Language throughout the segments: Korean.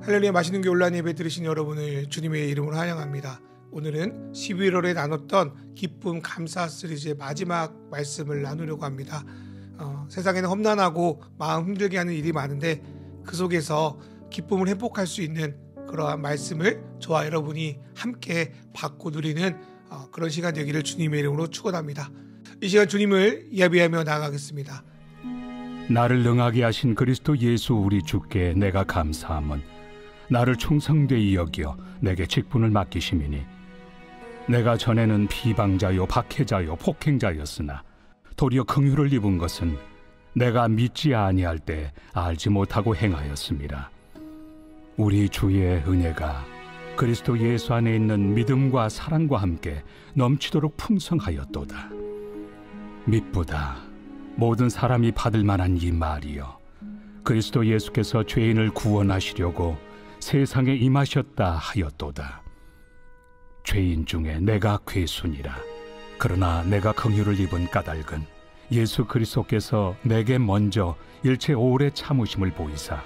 할렐루야, 맛있는 게 온라인 예배 들으신 여러분을 주님의 이름으로 환영합니다. 오늘은 11월에 나눴던 기쁨 감사 시리즈의 마지막 말씀을 나누려고 합니다. 세상에는 험난하고 마음 힘들게 하는 일이 많은데 그 속에서 기쁨을 회복할 수 있는 그러한 말씀을 저와 여러분이 함께 받고 누리는 그런 시간 되기를 주님의 이름으로 축원합니다. 이 시간 주님을 예배하며 나아가겠습니다. 나를 능하게 하신 그리스도 예수 우리 주께 내가 감사함은 나를 충성되이 여겨 내게 직분을 맡기심이니 내가 전에는 비방자요 박해자요 폭행자였으나 도리어 긍휼을 입은 것은 내가 믿지 아니할 때 알지 못하고 행하였습니다. 우리 주의 은혜가 그리스도 예수 안에 있는 믿음과 사랑과 함께 넘치도록 풍성하였도다. 미쁘다 모든 사람이 받을 만한 이 말이여, 그리스도 예수께서 죄인을 구원하시려고 세상에 임하셨다 하였도다. 죄인 중에 내가 괴순이라. 그러나 내가 긍휼을 입은 까닭은 예수 그리스도께서 내게 먼저 일체 오래 참으심을 보이사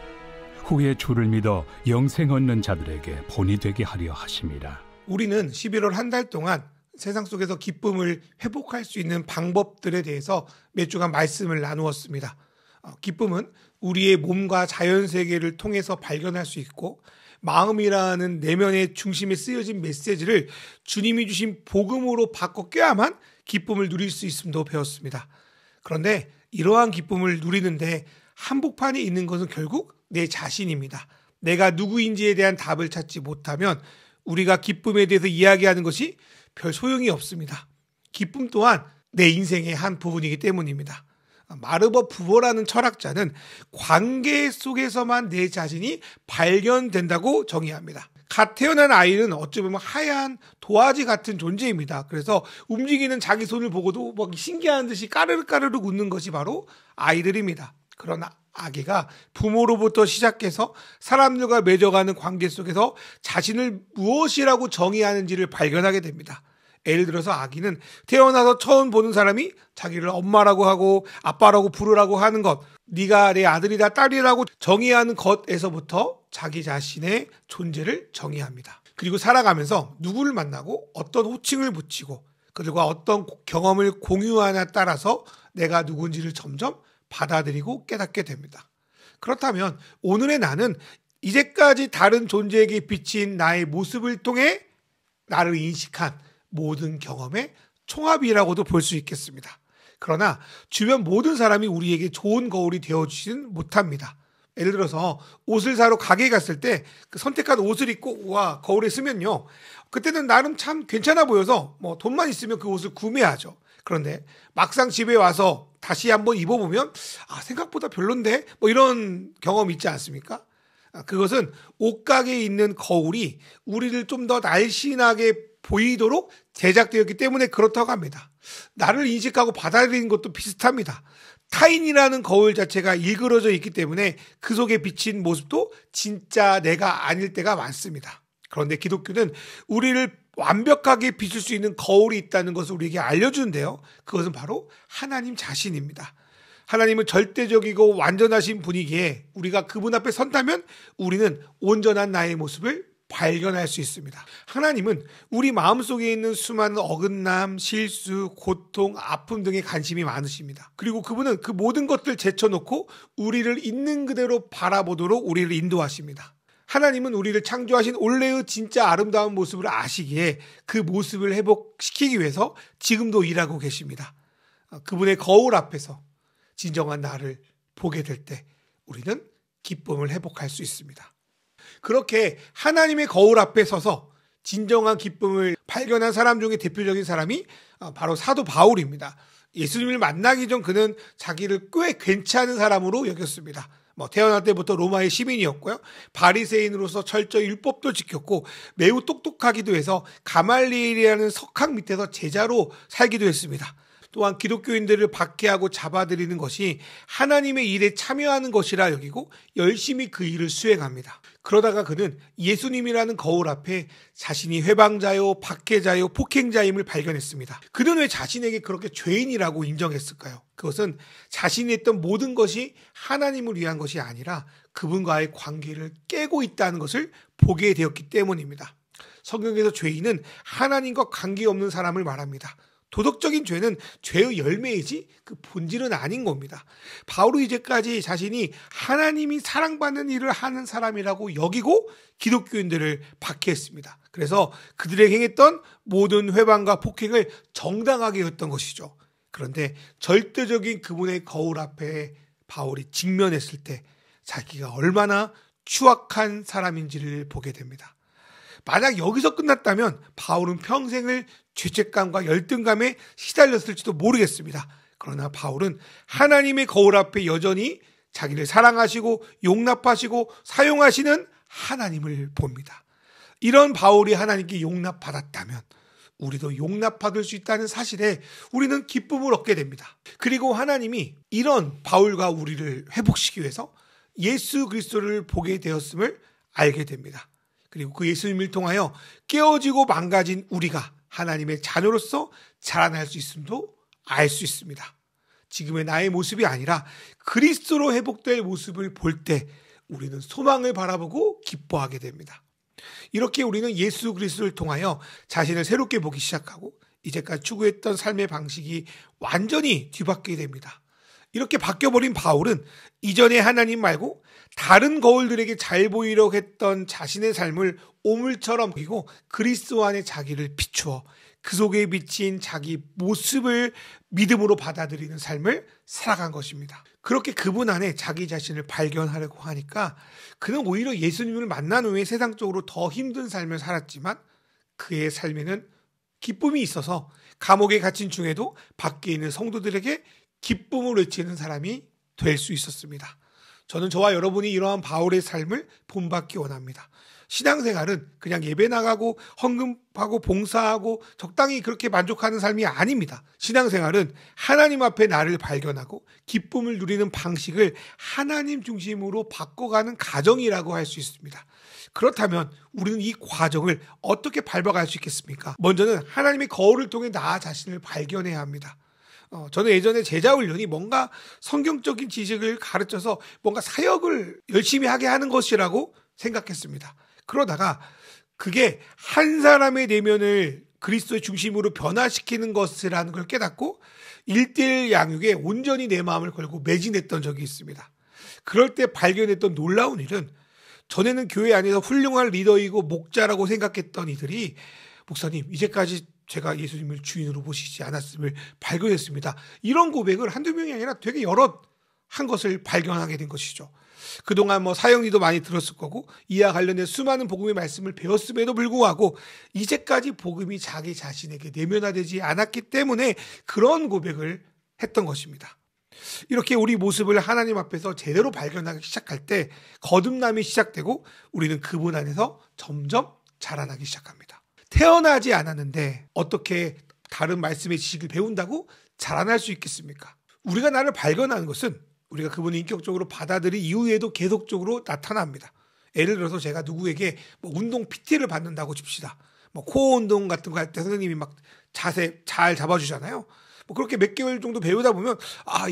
후에 주를 믿어 영생 얻는 자들에게 본이 되게 하려 하심이라. 우리는 11월 한 달 동안 세상 속에서 기쁨을 회복할 수 있는 방법들에 대해서 몇 주간 말씀을 나누었습니다. 기쁨은 우리의 몸과 자연세계를 통해서 발견할 수 있고, 마음이라는 내면의 중심에 쓰여진 메시지를 주님이 주신 복음으로 바꿔 껴야만 기쁨을 누릴 수 있음도 배웠습니다. 그런데 이러한 기쁨을 누리는데 한복판에 있는 것은 결국 내 자신입니다. 내가 누구인지에 대한 답을 찾지 못하면 우리가 기쁨에 대해서 이야기하는 것이 별 소용이 없습니다. 기쁨 또한 내 인생의 한 부분이기 때문입니다. 마르버 부버라는 철학자는 관계 속에서만 내 자신이 발견된다고 정의합니다. 갓 태어난 아이는 어찌 보면 하얀 도화지 같은 존재입니다. 그래서 움직이는 자기 손을 보고도 막 신기한 듯이 까르륵 웃는 것이 바로 아이들입니다. 그러나 아기가 부모로부터 시작해서 사람들과 맺어가는 관계 속에서 자신을 무엇이라고 정의하는지를 발견하게 됩니다. 예를 들어서 아기는 태어나서 처음 보는 사람이 자기를 엄마라고 하고 아빠라고 부르라고 하는 것, 네가 내 아들이다 딸이라고 정의하는 것에서부터 자기 자신의 존재를 정의합니다. 그리고 살아가면서 누구를 만나고 어떤 호칭을 붙이고 그들과 어떤 경험을 공유하냐에 따라서 내가 누군지를 점점 받아들이고 깨닫게 됩니다. 그렇다면 오늘의 나는 이제까지 다른 존재에게 비친 나의 모습을 통해 나를 인식한 모든 경험의 총합이라고도 볼 수 있겠습니다. 그러나 주변 모든 사람이 우리에게 좋은 거울이 되어주지는 못합니다. 예를 들어서 옷을 사러 가게에 갔을 때 그 선택한 옷을 입고 와 거울에 쓰면요, 그때는 나름 참 괜찮아 보여서 돈만 있으면 그 옷을 구매하죠. 그런데 막상 집에 와서 다시 한번 입어보면 생각보다 별론데 이런 경험 있지 않습니까? 그것은 옷가게에 있는 거울이 우리를 좀 더 날씬하게 보이도록 제작되었기 때문에 그렇다고 합니다. 나를 인식하고 받아들이는 것도 비슷합니다. 타인이라는 거울 자체가 일그러져 있기 때문에 그 속에 비친 모습도 진짜 내가 아닐 때가 많습니다. 그런데 기독교는 우리를 완벽하게 비출 수 있는 거울이 있다는 것을 우리에게 알려주는데요, 그것은 바로 하나님 자신입니다. 하나님은 절대적이고 완전하신 분이기에 우리가 그분 앞에 선다면 우리는 온전한 나의 모습을 발견할 수 있습니다. 하나님은 우리 마음속에 있는 수많은 어긋남, 실수, 고통, 아픔 등에 관심이 많으십니다. 그리고 그분은 그 모든 것들 제쳐놓고 우리를 있는 그대로 바라보도록 우리를 인도하십니다. 하나님은 우리를 창조하신 원래의 진짜 아름다운 모습을 아시기에 그 모습을 회복시키기 위해서 지금도 일하고 계십니다. 그분의 거울 앞에서 진정한 나를 보게 될 때 우리는 기쁨을 회복할 수 있습니다. 그렇게 하나님의 거울 앞에 서서 진정한 기쁨을 발견한 사람 중에 대표적인 사람이 바로 사도 바울입니다. 예수님을 만나기 전 그는 자기를 꽤 괜찮은 사람으로 여겼습니다. 태어날 때부터 로마의 시민이었고요, 바리새인으로서 철저히 율법도 지켰고 매우 똑똑하기도 해서 가말리엘이라는 석학 밑에서 제자로 살기도 했습니다. 또한 기독교인들을 박해하고 잡아들이는 것이 하나님의 일에 참여하는 것이라 여기고 열심히 그 일을 수행합니다. 그러다가 그는 예수님이라는 거울 앞에 자신이 회방자요, 박해자요, 폭행자임을 발견했습니다. 그는 왜 자신에게 그렇게 죄인이라고 인정했을까요? 그것은 자신이 했던 모든 것이 하나님을 위한 것이 아니라 그분과의 관계를 깨고 있다는 것을 보게 되었기 때문입니다. 성경에서 죄인은 하나님과 관계없는 사람을 말합니다. 도덕적인 죄는 죄의 열매이지 그 본질은 아닌 겁니다. 바울은 이제까지 자신이 하나님이 사랑받는 일을 하는 사람이라고 여기고 기독교인들을 박해했습니다. 그래서 그들에게 행했던 모든 회방과 폭행을 정당하게 했던 것이죠. 그런데 절대적인 그분의 거울 앞에 바울이 직면했을 때 자기가 얼마나 추악한 사람인지를 보게 됩니다. 만약 여기서 끝났다면 바울은 평생을 죄책감과 열등감에 시달렸을지도 모르겠습니다. 그러나 바울은 하나님의 거울 앞에 여전히 자기를 사랑하시고 용납하시고 사용하시는 하나님을 봅니다. 이런 바울이 하나님께 용납받았다면 우리도 용납받을 수 있다는 사실에 우리는 기쁨을 얻게 됩니다. 그리고 하나님이 이런 바울과 우리를 회복시키기 위해서 예수 그리스도를 보게 되었음을 알게 됩니다. 그리고 그 예수님을 통하여 깨어지고 망가진 우리가 하나님의 자녀로서 자라날 수 있음도 알 수 있습니다. 지금의 나의 모습이 아니라 그리스도로 회복될 모습을 볼 때 우리는 소망을 바라보고 기뻐하게 됩니다. 이렇게 우리는 예수 그리스도를 통하여 자신을 새롭게 보기 시작하고 이제까지 추구했던 삶의 방식이 완전히 뒤바뀌게 됩니다. 이렇게 바뀌어버린 바울은 이전에 하나님 말고 다른 거울들에게 잘 보이려고 했던 자신의 삶을 오물처럼 보이고 그리스도 안에 자기를 비추어 그 속에 비친 자기 모습을 믿음으로 받아들이는 삶을 살아간 것입니다. 그렇게 그분 안에 자기 자신을 발견하려고 하니까 그는 오히려 예수님을 만난 후에 세상적으로 더 힘든 삶을 살았지만 그의 삶에는 기쁨이 있어서 감옥에 갇힌 중에도 밖에 있는 성도들에게 기쁨을 외치는 사람이 될 수 있었습니다. 저는 저와 여러분이 이러한 바울의 삶을 본받기 원합니다. 신앙생활은 그냥 예배 나가고 헌금하고 봉사하고 적당히 그렇게 만족하는 삶이 아닙니다. 신앙생활은 하나님 앞에 나를 발견하고 기쁨을 누리는 방식을 하나님 중심으로 바꿔가는 과정이라고 할 수 있습니다. 그렇다면 우리는 이 과정을 어떻게 밟아갈 수 있겠습니까? 먼저는 하나님의 거울을 통해 나 자신을 발견해야 합니다. 저는 예전에 제자훈련이 뭔가 성경적인 지식을 가르쳐서 뭔가 사역을 열심히 하게 하는 것이라고 생각했습니다. 그러다가 그게 한 사람의 내면을 그리스도의 중심으로 변화시키는 것이라는 걸 깨닫고 1:1 양육에 온전히 내 마음을 걸고 매진했던 적이 있습니다. 그럴 때 발견했던 놀라운 일은 전에는 교회 안에서 훌륭한 리더이고 목자라고 생각했던 이들이 목사님 이제까지 제가 예수님을 주인으로 모시지 않았음을 발견했습니다. 이런 고백을 한두 명이 아니라 되게 여러 한 것을 발견하게 된 것이죠. 그동안 사역리도 많이 들었을 거고 이와 관련된 수많은 복음의 말씀을 배웠음에도 불구하고 이제까지 복음이 자기 자신에게 내면화되지 않았기 때문에 그런 고백을 했던 것입니다. 이렇게 우리 모습을 하나님 앞에서 제대로 발견하기 시작할 때 거듭남이 시작되고 우리는 그분 안에서 점점 자라나기 시작합니다. 태어나지 않았는데 어떻게 다른 말씀의 지식을 배운다고 자라날 수 있겠습니까? 우리가 나를 발견하는 것은 우리가 그분을 인격적으로 받아들인 이후에도 계속적으로 나타납니다. 예를 들어서 제가 누구에게 운동 PT를 받는다고 칩시다. 코어 운동 같은 거 할 때 선생님이 막 자세 잘 잡아주잖아요. 그렇게 몇 개월 정도 배우다 보면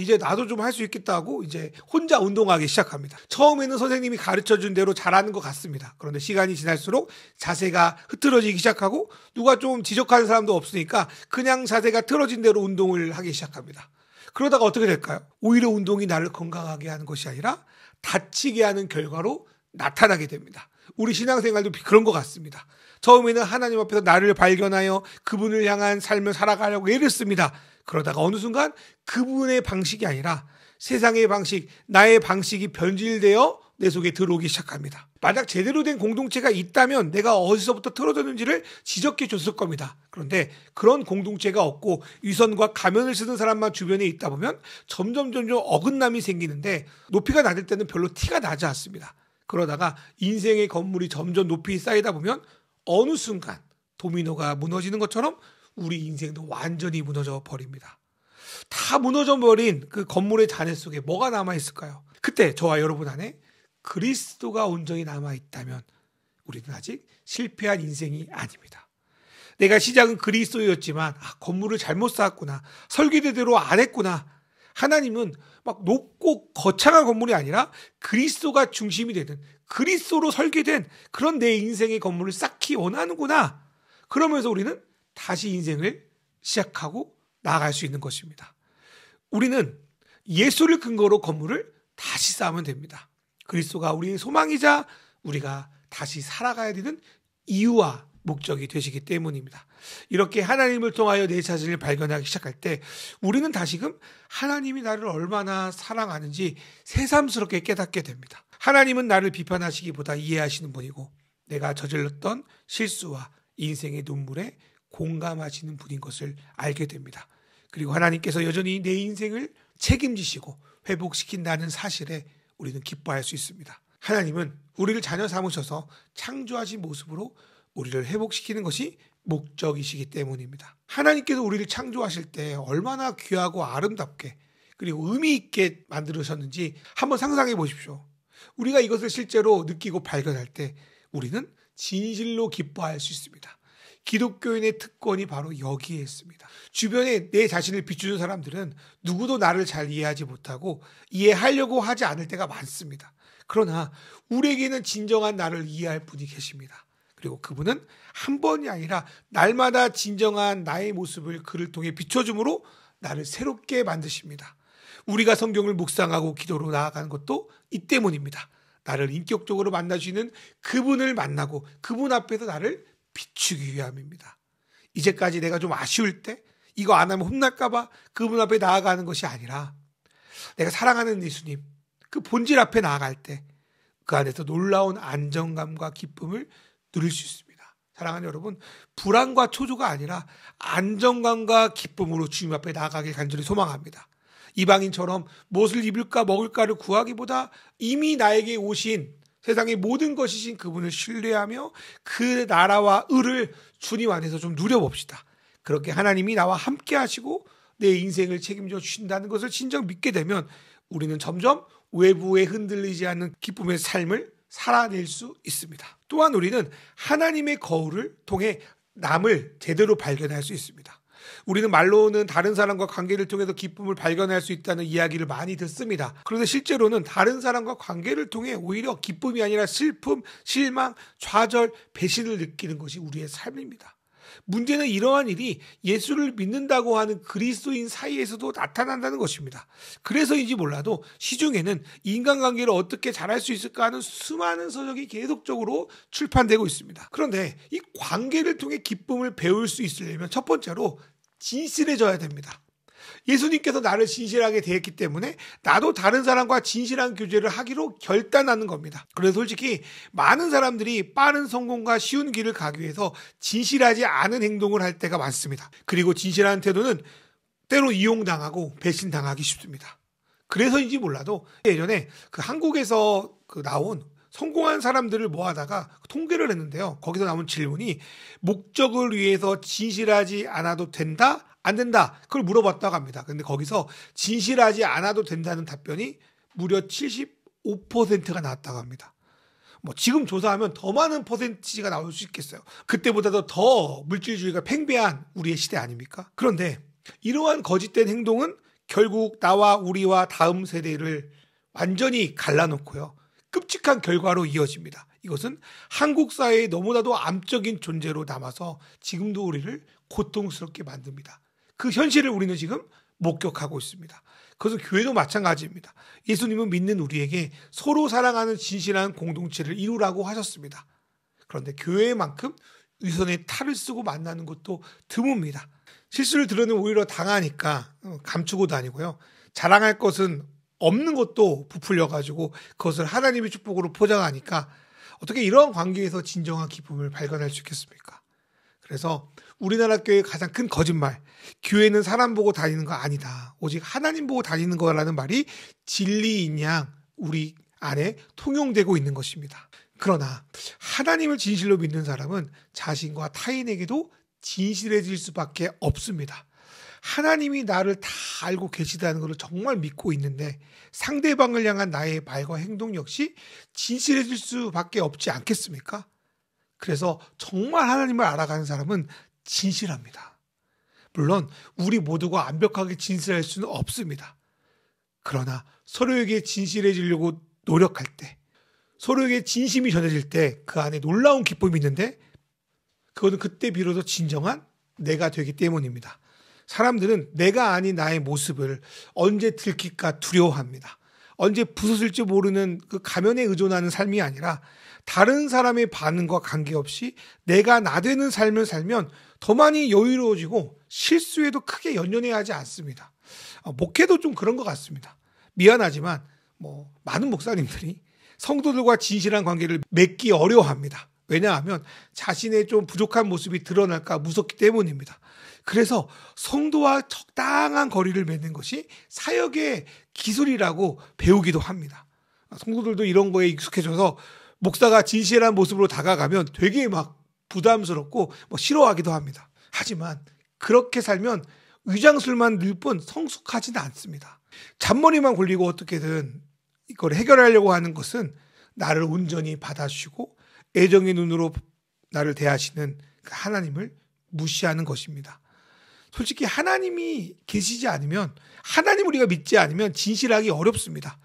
이제 나도 좀 할 수 있겠다 하고 이제 혼자 운동하기 시작합니다. 처음에는 선생님이 가르쳐준 대로 잘하는 것 같습니다. 그런데 시간이 지날수록 자세가 흐트러지기 시작하고 누가 좀 지적하는 사람도 없으니까 그냥 자세가 틀어진 대로 운동을 하기 시작합니다. 그러다가 어떻게 될까요? 오히려 운동이 나를 건강하게 하는 것이 아니라 다치게 하는 결과로 나타나게 됩니다. 우리 신앙생활도 그런 것 같습니다. 처음에는 하나님 앞에서 나를 발견하여 그분을 향한 삶을 살아가려고 애를 씁니다. 그러다가 어느 순간 그분의 방식이 아니라 세상의 방식, 나의 방식이 변질되어 내 속에 들어오기 시작합니다. 만약 제대로 된 공동체가 있다면 내가 어디서부터 틀어졌는지를 지적해 줬을 겁니다. 그런데 그런 공동체가 없고 위선과 가면을 쓰는 사람만 주변에 있다 보면 점점 어긋남이 생기는데 높이가 낮을 때는 별로 티가 나지 않습니다. 그러다가 인생의 건물이 점점 높이 쌓이다 보면 어느 순간 도미노가 무너지는 것처럼 우리 인생도 완전히 무너져 버립니다. 다 무너져 버린 그 건물의 잔해 속에 뭐가 남아 있을까요? 그때 저와 여러분 안에 그리스도가 온전히 남아 있다면 우리는 아직 실패한 인생이 아닙니다. 내가 시작은 그리스도였지만 건물을 잘못 쌓았구나, 설계대로 안 했구나. 하나님은 막 높고 거창한 건물이 아니라 그리스도가 중심이 되는, 그리스도로 설계된 그런 내 인생의 건물을 쌓기 원하는구나. 그러면서 우리는 다시 인생을 시작하고 나아갈 수 있는 것입니다. 우리는 예수를 근거로 건물을 다시 쌓으면 됩니다. 그리스도가 우리의 소망이자 우리가 다시 살아가야 되는 이유와 목적이 되시기 때문입니다. 이렇게 하나님을 통하여 내 자신을 발견하기 시작할 때 우리는 다시금 하나님이 나를 얼마나 사랑하는지 새삼스럽게 깨닫게 됩니다. 하나님은 나를 비판하시기보다 이해하시는 분이고 내가 저질렀던 실수와 인생의 눈물에 공감하시는 분인 것을 알게 됩니다. 그리고 하나님께서 여전히 내 인생을 책임지시고 회복시킨다는 사실에 우리는 기뻐할 수 있습니다. 하나님은 우리를 자녀 삼으셔서 창조하신 모습으로 우리를 회복시키는 것이 목적이시기 때문입니다. 하나님께서 우리를 창조하실 때 얼마나 귀하고 아름답게 그리고 의미 있게 만들으셨는지 한번 상상해 보십시오. 우리가 이것을 실제로 느끼고 발견할 때 우리는 진실로 기뻐할 수 있습니다. 기독교인의 특권이 바로 여기에 있습니다. 주변에 내 자신을 비추는 사람들은 누구도 나를 잘 이해하지 못하고 이해하려고 하지 않을 때가 많습니다. 그러나 우리에게는 진정한 나를 이해할 분이 계십니다. 그리고 그분은 한 번이 아니라 날마다 진정한 나의 모습을 그를 통해 비춰줌으로 나를 새롭게 만드십니다. 우리가 성경을 묵상하고 기도로 나아가는 것도 이 때문입니다. 나를 인격적으로 만나주시는 그분을 만나고 그분 앞에서 나를 비추기 위함입니다. 이제까지 내가 좀 아쉬울 때 이거 안 하면 혼날까 봐 그분 앞에 나아가는 것이 아니라 내가 사랑하는 예수님 그 본질 앞에 나아갈 때 그 안에서 놀라운 안정감과 기쁨을 누릴 수 있습니다. 사랑하는 여러분, 불안과 초조가 아니라 안정감과 기쁨으로 주님 앞에 나아가길 간절히 소망합니다. 이방인처럼 무엇을 입을까 먹을까를 구하기보다 이미 나에게 오신 세상의 모든 것이신 그분을 신뢰하며 그 나라와 의를 주님 안에서 좀 누려봅시다. 그렇게 하나님이 나와 함께 하시고 내 인생을 책임져 주신다는 것을 진정 믿게 되면 우리는 점점 외부에 흔들리지 않는 기쁨의 삶을 살아낼 수 있습니다. 또한 우리는 하나님의 거울을 통해 남을 제대로 발견할 수 있습니다. 우리는 말로는 다른 사람과 관계를 통해서 기쁨을 발견할 수 있다는 이야기를 많이 듣습니다. 그런데 실제로는 다른 사람과 관계를 통해 오히려 기쁨이 아니라 슬픔, 실망, 좌절, 배신을 느끼는 것이 우리의 삶입니다. 문제는 이러한 일이 예수를 믿는다고 하는 그리스도인 사이에서도 나타난다는 것입니다. 그래서인지 몰라도 시중에는 인간관계를 어떻게 잘할 수 있을까 하는 수많은 서적이 계속적으로 출판되고 있습니다. 그런데 이 관계를 통해 기쁨을 배울 수 있으려면 첫 번째로 진실해져야 됩니다. 예수님께서 나를 진실하게 대했기 때문에 나도 다른 사람과 진실한 교제를 하기로 결단하는 겁니다. 그래서 솔직히 많은 사람들이 빠른 성공과 쉬운 길을 가기 위해서 진실하지 않은 행동을 할 때가 많습니다. 그리고 진실한 태도는 때로 이용당하고 배신당하기 쉽습니다. 그래서인지 몰라도 예전에 한국에서 나온 성공한 사람들을 모아다가 통계를 했는데요. 거기서 나온 질문이 목적을 위해서 진실하지 않아도 된다? 안 된다. 그걸 물어봤다고 합니다. 근데 거기서 진실하지 않아도 된다는 답변이 무려 75%가 나왔다고 합니다. 지금 조사하면 더 많은 퍼센티지가 나올 수 있겠어요. 그때보다도 더 물질주의가 팽배한 우리의 시대 아닙니까? 그런데 이러한 거짓된 행동은 결국 나와 우리와 다음 세대를 완전히 갈라놓고요. 끔찍한 결과로 이어집니다. 이것은 한국 사회의 너무나도 암적인 존재로 남아서 지금도 우리를 고통스럽게 만듭니다. 그 현실을 우리는 지금 목격하고 있습니다. 그것은 교회도 마찬가지입니다. 예수님은 믿는 우리에게 서로 사랑하는 진실한 공동체를 이루라고 하셨습니다. 그런데 교회만큼 위선의 탈을 쓰고 만나는 것도 드뭅니다. 실수를 드러내면 오히려 당하니까 감추고 다니고요. 자랑할 것은 없는 것도 부풀려가지고 그것을 하나님의 축복으로 포장하니까 어떻게 이러한 관계에서 진정한 기쁨을 발견할 수 있겠습니까? 그래서 우리나라 교회의 가장 큰 거짓말, 교회는 사람 보고 다니는 거 아니다. 오직 하나님 보고 다니는 거라는 말이 진리인 양 우리 안에 통용되고 있는 것입니다. 그러나 하나님을 진실로 믿는 사람은 자신과 타인에게도 진실해질 수밖에 없습니다. 하나님이 나를 다 알고 계시다는 것을 정말 믿고 있는데 상대방을 향한 나의 말과 행동 역시 진실해질 수밖에 없지 않겠습니까? 그래서 정말 하나님을 알아가는 사람은 진실합니다. 물론 우리 모두가 완벽하게 진실할 수는 없습니다. 그러나 서로에게 진실해지려고 노력할 때, 서로에게 진심이 전해질 때 그 안에 놀라운 기쁨이 있는데 그것은 그때 비로소 진정한 내가 되기 때문입니다. 사람들은 내가 아닌 나의 모습을 언제 들킬까 두려워합니다. 언제 부서질지 모르는 그 가면에 의존하는 삶이 아니라 다른 사람의 반응과 관계없이 내가 나 되는 삶을 살면 더 많이 여유로워지고 실수에도 크게 연연해야 하지 않습니다. 목회도 좀 그런 것 같습니다. 미안하지만 많은 목사님들이 성도들과 진실한 관계를 맺기 어려워합니다. 왜냐하면 자신의 좀 부족한 모습이 드러날까 무섭기 때문입니다. 그래서 성도와 적당한 거리를 맺는 것이 사역의 기술이라고 배우기도 합니다. 성도들도 이런 거에 익숙해져서 목사가 진실한 모습으로 다가가면 되게 막 부담스럽고 싫어하기도 합니다. 하지만 그렇게 살면 위장술만 늘 뿐 성숙하지는 않습니다. 잔머리만 굴리고 어떻게든 이걸 해결하려고 하는 것은 나를 온전히 받아주시고 애정의 눈으로 나를 대하시는 그 하나님을 무시하는 것입니다. 솔직히 하나님이 계시지 않으면, 하나님 우리가 믿지 않으면 진실하기 어렵습니다.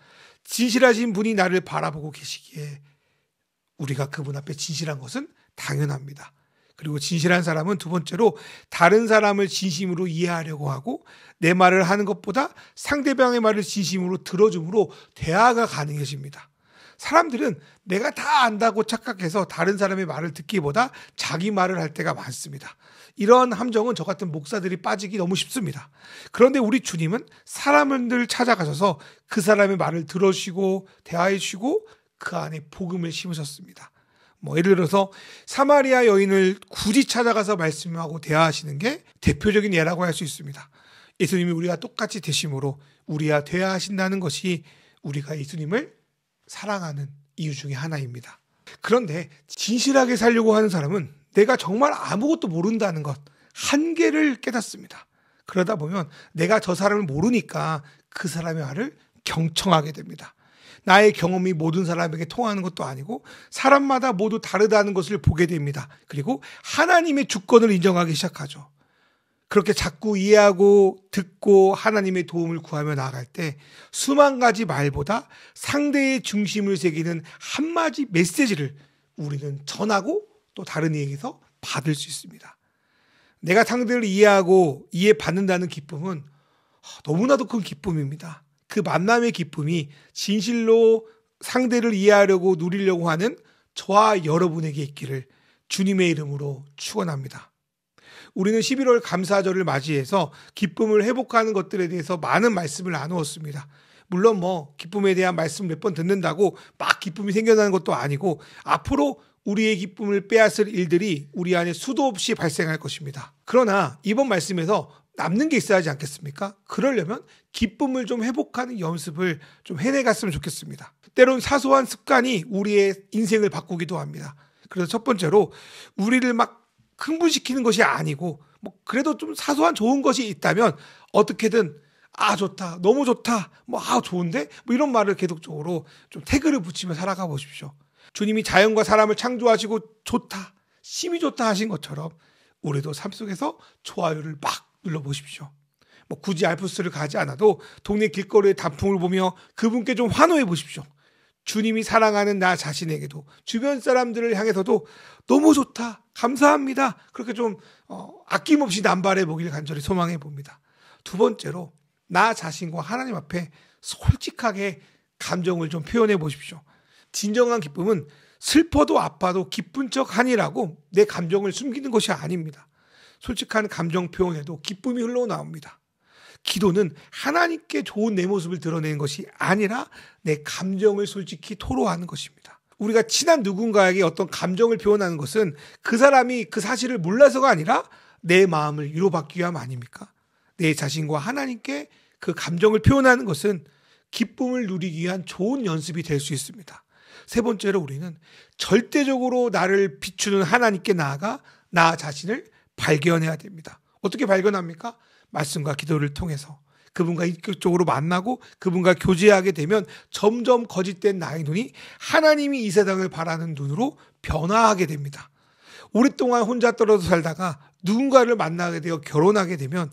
진실하신 분이 나를 바라보고 계시기에 우리가 그분 앞에 진실한 것은 당연합니다. 그리고 진실한 사람은 두 번째로 다른 사람을 진심으로 이해하려고 하고 내 말을 하는 것보다 상대방의 말을 진심으로 들어줌으로 대화가 가능해집니다. 사람들은 내가 다 안다고 착각해서 다른 사람의 말을 듣기보다 자기 말을 할 때가 많습니다. 이런 함정은 저 같은 목사들이 빠지기 너무 쉽습니다. 그런데 우리 주님은 사람들 찾아가셔서 그 사람의 말을 들어주시고 대화해 주시고 그 안에 복음을 심으셨습니다. 예를 들어서 사마리아 여인을 굳이 찾아가서 말씀하고 대화하시는 게 대표적인 예라고 할 수 있습니다. 예수님이 우리와 똑같이 되심으로 우리와 대화하신다는 것이 우리가 예수님을 사랑하는 이유 중에 하나입니다. 그런데 진실하게 살려고 하는 사람은 내가 정말 아무것도 모른다는 것, 한계를 깨닫습니다. 그러다 보면 내가 저 사람을 모르니까 그 사람의 말을 경청하게 됩니다. 나의 경험이 모든 사람에게 통하는 것도 아니고 사람마다 모두 다르다는 것을 보게 됩니다. 그리고 하나님의 주권을 인정하기 시작하죠. 그렇게 자꾸 이해하고 듣고 하나님의 도움을 구하며 나아갈 때 수만 가지 말보다 상대의 중심을 새기는 한마디 메시지를 우리는 전하고 또 다른 이에게서 받을 수 있습니다. 내가 상대를 이해하고 이해받는다는 기쁨은 너무나도 큰 기쁨입니다. 그 만남의 기쁨이 진실로 상대를 이해하려고 누리려고 하는 저와 여러분에게 있기를 주님의 이름으로 축원합니다. 우리는 11월 감사절을 맞이해서 기쁨을 회복하는 것들에 대해서 많은 말씀을 나누었습니다. 물론 기쁨에 대한 말씀 몇 번 듣는다고 막 기쁨이 생겨나는 것도 아니고 앞으로 우리의 기쁨을 빼앗을 일들이 우리 안에 수도 없이 발생할 것입니다. 그러나 이번 말씀에서 남는 게 있어야 하지 않겠습니까? 그러려면 기쁨을 좀 회복하는 연습을 좀 해내갔으면 좋겠습니다. 때론 사소한 습관이 우리의 인생을 바꾸기도 합니다. 그래서 첫 번째로 우리를 막 흥분시키는 것이 아니고 그래도 좀 사소한 좋은 것이 있다면 어떻게든 좋다, 너무 좋다, 좋은데 이런 말을 계속적으로 좀 태그를 붙이며 살아가 보십시오. 주님이 자연과 사람을 창조하시고 좋다, 심히 좋다 하신 것처럼 우리도 삶 속에서 좋아요를 막 눌러보십시오. 굳이 알프스를 가지 않아도 동네 길거리의 단풍을 보며 그분께 좀 환호해 보십시오. 주님이 사랑하는 나 자신에게도 주변 사람들을 향해서도 너무 좋다, 감사합니다, 그렇게 좀 아낌없이 남발해 보길 간절히 소망해 봅니다. 두 번째로 나 자신과 하나님 앞에 솔직하게 감정을 좀 표현해 보십시오. 진정한 기쁨은 슬퍼도 아파도 기쁜 척 하니라고 내 감정을 숨기는 것이 아닙니다. 솔직한 감정 표현에도 기쁨이 흘러나옵니다. 기도는 하나님께 좋은 내 모습을 드러내는 것이 아니라 내 감정을 솔직히 토로하는 것입니다. 우리가 친한 누군가에게 어떤 감정을 표현하는 것은 그 사람이 그 사실을 몰라서가 아니라 내 마음을 위로받기 위함 아닙니까? 내 자신과 하나님께 그 감정을 표현하는 것은 기쁨을 누리기 위한 좋은 연습이 될 수 있습니다. 세 번째로 우리는 절대적으로 나를 비추는 하나님께 나아가 나 자신을 발견해야 됩니다. 어떻게 발견합니까? 말씀과 기도를 통해서 그분과 인격적으로 만나고 그분과 교제하게 되면 점점 거짓된 나의 눈이 하나님이 이 세상을 바라는 눈으로 변화하게 됩니다. 오랫동안 혼자 떨어져 살다가 누군가를 만나게 되어 결혼하게 되면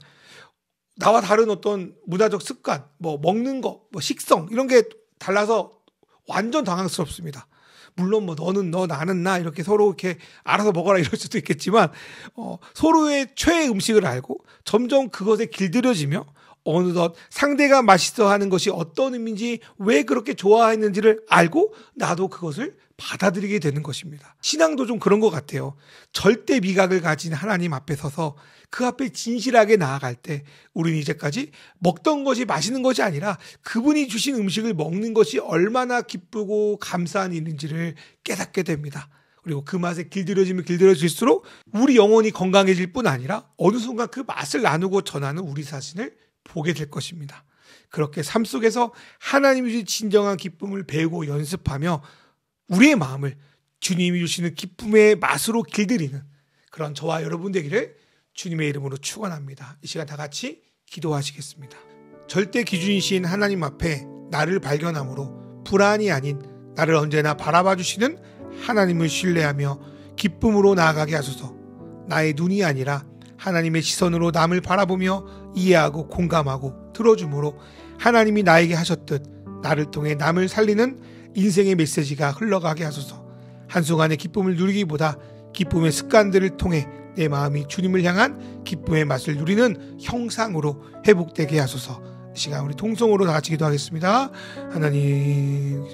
나와 다른 어떤 문화적 습관, 먹는 거, 식성 이런 게 달라서 완전 당황스럽습니다. 물론 너는 너 나는 나 이렇게 서로 이렇게 알아서 먹어라 이럴 수도 있겠지만 서로의 최애 음식을 알고 점점 그것에 길들여지며 어느덧 상대가 맛있어 하는 것이 어떤 의미인지 왜 그렇게 좋아했는지를 알고 나도 그것을 받아들이게 되는 것입니다. 신앙도 좀 그런 것 같아요. 절대 미각을 가진 하나님 앞에 서서 그 앞에 진실하게 나아갈 때 우리는 이제까지 먹던 것이 맛있는 것이 아니라 그분이 주신 음식을 먹는 것이 얼마나 기쁘고 감사한 일인지를 깨닫게 됩니다. 그리고 그 맛에 길들여지면 길들여질수록 우리 영혼이 건강해질 뿐 아니라 어느 순간 그 맛을 나누고 전하는 우리 자신을 보게 될 것입니다. 그렇게 삶 속에서 하나님이 주신 진정한 기쁨을 배우고 연습하며 우리의 마음을 주님이 주시는 기쁨의 맛으로 길들이는 그런 저와 여러분 되기를 주님의 이름으로 축원합니다. 이 시간 다 같이 기도하시겠습니다. 절대 기준이신 하나님 앞에 나를 발견함으로 불안이 아닌 나를 언제나 바라봐 주시는 하나님을 신뢰하며 기쁨으로 나아가게 하소서. 나의 눈이 아니라 하나님의 시선으로 남을 바라보며 이해하고 공감하고 들어줌으로 하나님이 나에게 하셨듯 나를 통해 남을 살리는 인생의 메시지가 흘러가게 하소서. 한순간의 기쁨을 누리기보다 기쁨의 습관들을 통해 내 마음이 주님을 향한 기쁨의 맛을 누리는 형상으로 회복되게 하소서. 이 시간 우리 통성으로 다 같이 기도하겠습니다. 하나님,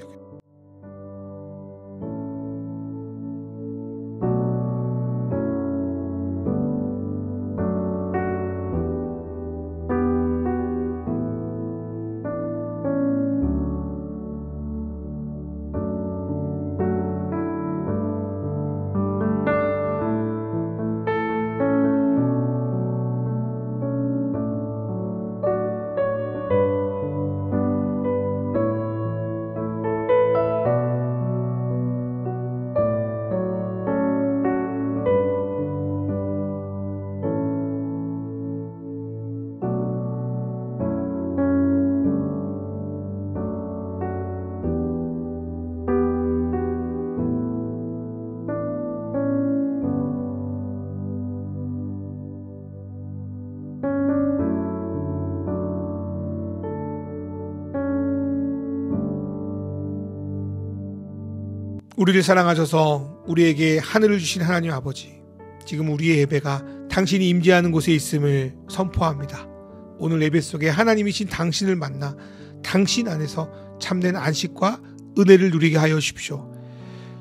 우리를 사랑하셔서 우리에게 하늘을 주신 하나님 아버지, 지금 우리의 예배가 당신이 임재하는 곳에 있음을 선포합니다. 오늘 예배 속에 하나님이신 당신을 만나 당신 안에서 참된 안식과 은혜를 누리게 하여 주십시오.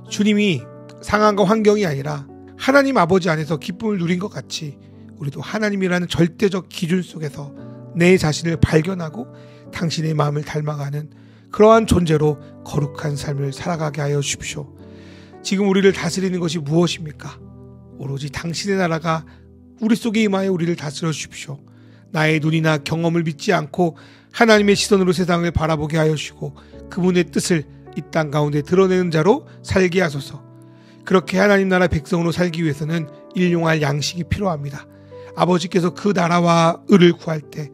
주님이 상황과 환경이 아니라 하나님 아버지 안에서 기쁨을 누린 것 같이 우리도 하나님이라는 절대적 기준 속에서 내 자신을 발견하고 당신의 마음을 닮아가는 그러한 존재로 거룩한 삶을 살아가게 하여 주십시오. 지금 우리를 다스리는 것이 무엇입니까? 오로지 당신의 나라가 우리 속에 임하여 우리를 다스려 주십시오. 나의 눈이나 경험을 믿지 않고 하나님의 시선으로 세상을 바라보게 하여 주시고 그분의 뜻을 이 땅 가운데 드러내는 자로 살게 하소서. 그렇게 하나님 나라 백성으로 살기 위해서는 일용할 양식이 필요합니다. 아버지께서 그 나라와 의를 구할 때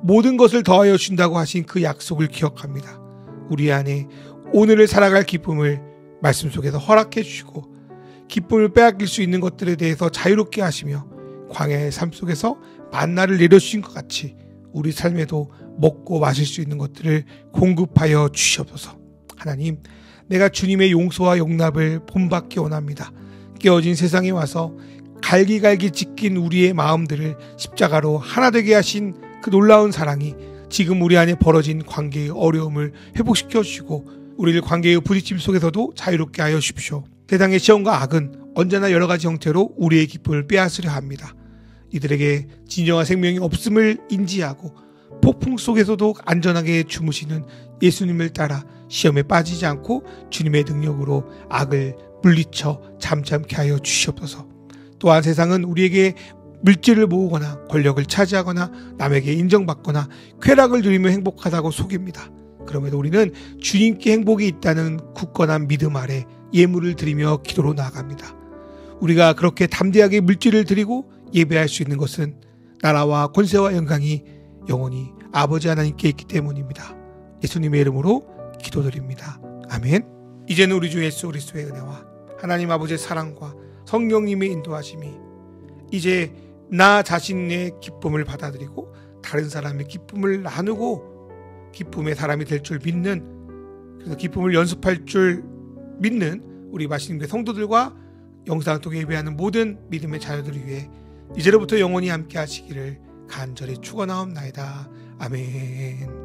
모든 것을 더하여 준다고 하신 그 약속을 기억합니다. 우리 안에 오늘을 살아갈 기쁨을 말씀 속에서 허락해 주시고 기쁨을 빼앗길 수 있는 것들에 대해서 자유롭게 하시며 광야의 삶 속에서 만나를 내려주신 것 같이 우리 삶에도 먹고 마실 수 있는 것들을 공급하여 주시옵소서. 하나님, 내가 주님의 용서와 용납을 본받기 원합니다. 깨어진 세상에 와서 갈기갈기 찢긴 우리의 마음들을 십자가로 하나 되게 하신 그 놀라운 사랑이 지금 우리 안에 벌어진 관계의 어려움을 회복시켜 주시고 우리를 관계의 부딪힘 속에서도 자유롭게 하여 주십시오. 세상의 시험과 악은 언제나 여러 가지 형태로 우리의 기쁨을 빼앗으려 합니다. 이들에게 진정한 생명이 없음을 인지하고 폭풍 속에서도 안전하게 주무시는 예수님을 따라 시험에 빠지지 않고 주님의 능력으로 악을 물리쳐 잠잠케 하여 주시옵소서. 또한 세상은 우리에게 물질을 모으거나 권력을 차지하거나 남에게 인정받거나 쾌락을 누리며 행복하다고 속입니다. 그럼에도 우리는 주님께 행복이 있다는 굳건한 믿음 아래 예물을 드리며 기도로 나아갑니다. 우리가 그렇게 담대하게 물질을 드리고 예배할 수 있는 것은 나라와 권세와 영광이 영원히 아버지 하나님께 있기 때문입니다. 예수님의 이름으로 기도드립니다. 아멘. 이제는 우리 주 예수 그리스도의 은혜와 하나님 아버지의 사랑과 성령님의 인도하심이 이제 나 자신의 기쁨을 받아들이고 다른 사람의 기쁨을 나누고 기쁨의 사람이 될 줄 믿는, 그래서 기쁨을 연습할 줄 믿는 우리 마신교회 성도들과 영상을 통해 예배하는 모든 믿음의 자녀들을 위해 이제로부터 영원히 함께 하시기를 간절히 축원하옵나이다. 아멘.